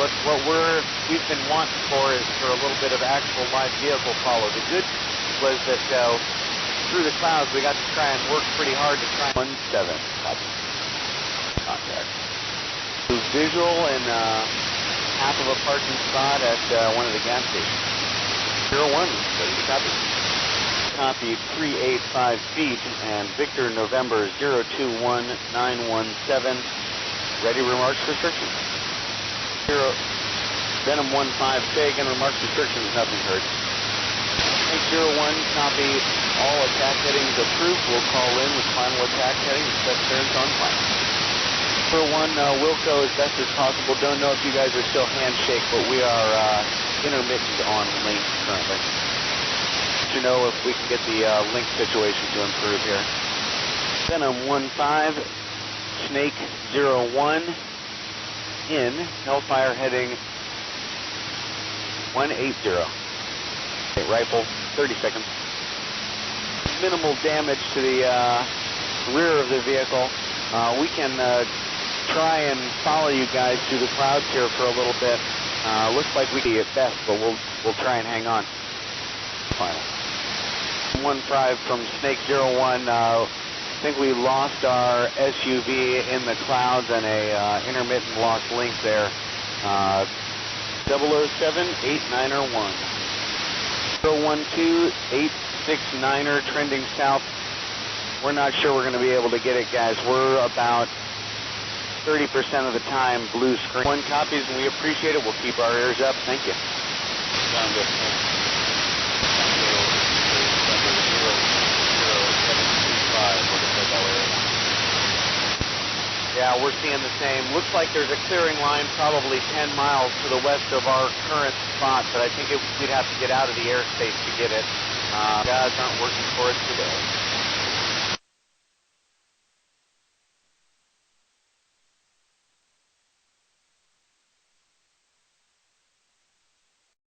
what we've been wanting for is for a little bit of actual live vehicle follow. The good was that through the clouds we got to try and work pretty hard to try. 17, copy. Contact. Visual in half of a parking spot at one of the gas stations. 01, ready to copy. Copy 385 feet and Victor November 021917. Ready remarks restrictions. VENOM 15 SIG and remarks restrictions, nothing heard. 01, copy. All attack headings approved. We'll call in with final attack heading and set clearance on final. 01, Wilco as best as possible. Don't know if you guys are still handshake, but we are intermittent on link currently. To know if we can get the link situation to improve here. VENOM 15, Snake 01, in, Hellfire heading 180. Okay, rifle, 30 seconds. Minimal damage to the rear of the vehicle. We can try and follow you guys through the clouds here for a little bit. Looks like we can at best, but we'll try and hang on. Final. 15 from Snake 01. I think we lost our SUV in the clouds and a intermittent lost link there. 007-8901. 012-869er trending south. We're not sure we're going to be able to get it, guys. We're about 30% of the time blue screen. One copies and we appreciate it. We'll keep our ears up. Thank you. Sound good. Yeah, we're seeing the same. Looks like there's a clearing line probably 10 miles to the west of our current spot, but I think we'd have to get out of the airspace to get it. Guys aren't working for us today.